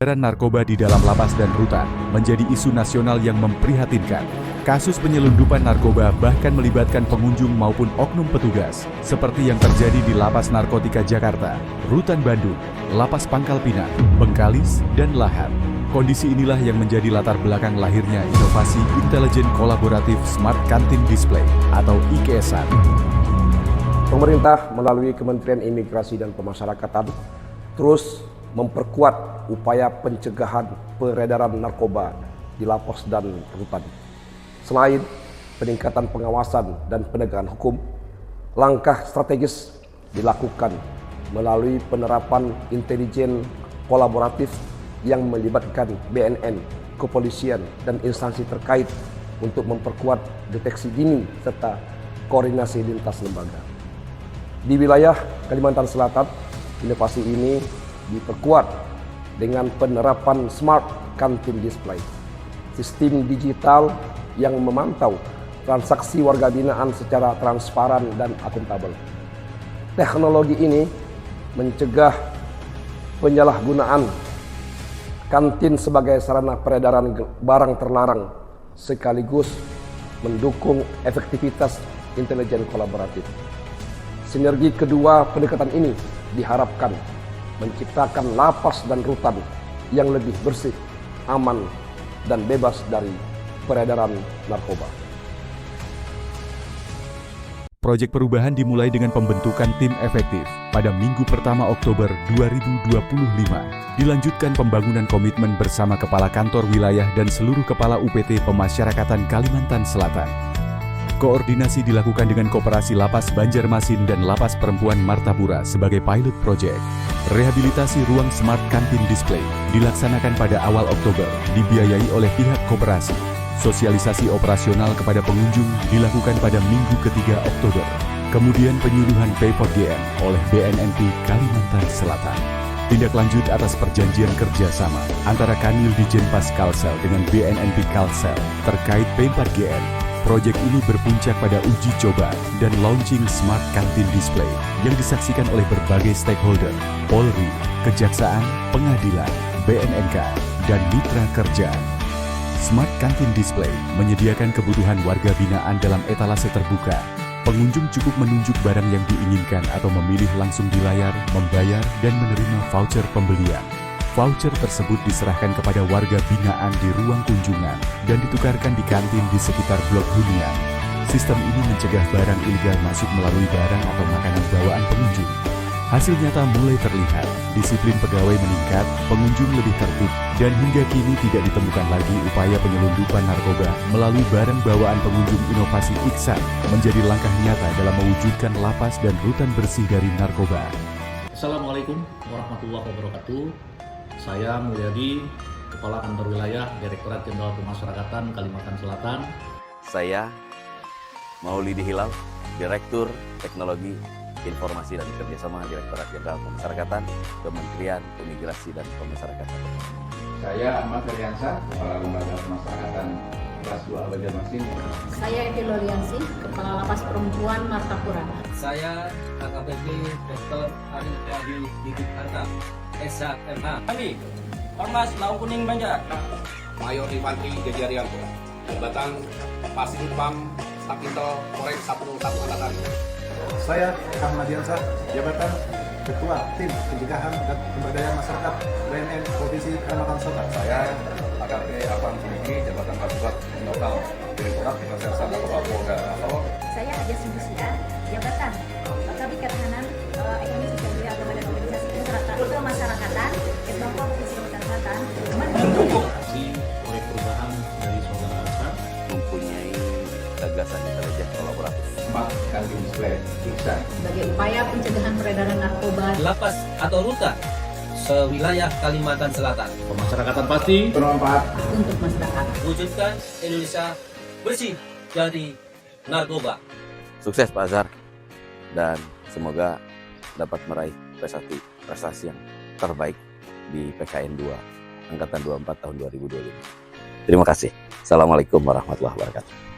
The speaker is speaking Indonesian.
Peredaran narkoba di dalam lapas dan rutan menjadi isu nasional yang memprihatinkan. Kasus penyelundupan narkoba bahkan melibatkan pengunjung maupun oknum petugas, seperti yang terjadi di Lapas Narkotika Jakarta, Rutan Bandung, Lapas Pangkal Pinang, Bengkalis, dan Lahar. Kondisi inilah yang menjadi latar belakang lahirnya inovasi intelijen kolaboratif Smart Canteen Display atau IKSAD. Pemerintah melalui Kementerian Imigrasi dan Pemasyarakatan terus memperkuat upaya pencegahan peredaran narkoba di lapas dan rutan. Selain peningkatan pengawasan dan penegakan hukum, langkah strategis dilakukan melalui penerapan intelijen kolaboratif yang melibatkan BNN, kepolisian, dan instansi terkait untuk memperkuat deteksi dini serta koordinasi lintas lembaga. Di wilayah Kalimantan Selatan, inovasi ini diperkuat dengan penerapan Smart Canteen Display, sistem digital yang memantau transaksi warga binaan secara transparan dan akuntabel. Teknologi ini mencegah penyalahgunaan kantin sebagai sarana peredaran barang terlarang, sekaligus mendukung efektivitas intelijen kolaboratif. Sinergi kedua pendekatan ini diharapkan menciptakan lapas dan rutan yang lebih bersih, aman, dan bebas dari peredaran narkoba. Proyek perubahan dimulai dengan pembentukan tim efektif pada Minggu pertama Oktober 2025. Dilanjutkan pembangunan komitmen bersama Kepala Kantor Wilayah dan seluruh Kepala UPT Pemasyarakatan Kalimantan Selatan. Koordinasi dilakukan dengan Koperasi Lapas Banjarmasin dan Lapas Perempuan Martapura sebagai pilot project. Rehabilitasi ruang Smart Canteen Display dilaksanakan pada awal Oktober, dibiayai oleh pihak koperasi. Sosialisasi operasional kepada pengunjung dilakukan pada Minggu ketiga Oktober. Kemudian penyuluhan P4GN oleh BNNP Kalimantan Selatan. Tindak lanjut atas perjanjian kerjasama antara Kanwil Dijenpas Kalsel dengan BNNP Kalsel terkait P4GN. Proyek ini berpuncak pada uji coba dan launching Smart Canteen Display yang disaksikan oleh berbagai stakeholder, Polri, Kejaksaan, Pengadilan, BNNK, dan mitra kerja. Smart Canteen Display menyediakan kebutuhan warga binaan dalam etalase terbuka. Pengunjung cukup menunjuk barang yang diinginkan atau memilih langsung di layar, membayar, dan menerima voucher pembelian. Voucher tersebut diserahkan kepada warga binaan di ruang kunjungan dan ditukarkan di kantin di sekitar blok hunian. Sistem ini mencegah barang ilegal masuk melalui barang atau makanan bawaan pengunjung. Hasil nyata mulai terlihat, disiplin pegawai meningkat, pengunjung lebih tertib, dan hingga kini tidak ditemukan lagi upaya penyelundupan narkoba melalui barang bawaan pengunjung. Inovasi IKSAD menjadi langkah nyata dalam mewujudkan lapas dan rutan bersih dari narkoba. Assalamualaikum warahmatullahi wabarakatuh. Saya Mulyadi, Kepala Kantor Wilayah Direktorat Jenderal Pemasyarakatan Kalimantan Selatan. Saya Maulidi Hilal, Direktur Teknologi Informasi dan Kerjasama Direktorat Jenderal Pemasyarakatan, Kementerian Imigrasi dan Pemasyarakatan. Saya Ahmad Heriansyah, Kepala Lembaga Pemasyarakatan Kelas 2 Banjarmasin. Saya Edi Loliansi, Kepala Lapas Perempuan Martapura. Saya AKBP Dr. Arif Wahyu Didik Harta, SHMH. Kami, Ormas Lau Kuning Banjar. Mayor Infantri Dedi Arianto, Jabatan Pasifpam Stakinto Korek 11 Angkatan. Saya Ahmad Diansyah, Jabatan Ketua Tim Pencegahan dan Pemberdayaan Masyarakat BNN Provinsi Kalimantan Selatan. Saya AKP Afan Suliki, Jabatan Kasurat Lokal Direktorat Reserse Narkoba Polda Solo. Saya Aja Simbusia, Jabatan Kabit Ketahanan Ekonomi Sosial Budaya Agama dan Organisasi Kemasyarakatan, Kesbangpol Provinsi Kalimantan Selatan. Mendukung proyek perubahan dari saudara Elsa. Mempunyai gagasan intelijen kolaboratif. Smart Canteen Display, IKSAD. Sebagai upaya pencegahan peredaran narkoba Lapas atau rutan sewilayah Kalimantan Selatan. Pemasyarakatan pasti Bermanfaat untuk masyarakat. Wujudkan Indonesia bersih dari narkoba. Sukses Pak Azhar, dan semoga dapat meraih prestasi yang terbaik di PKN 2 Angkatan 24 tahun 2025. Terima kasih. Assalamualaikum warahmatullahi wabarakatuh.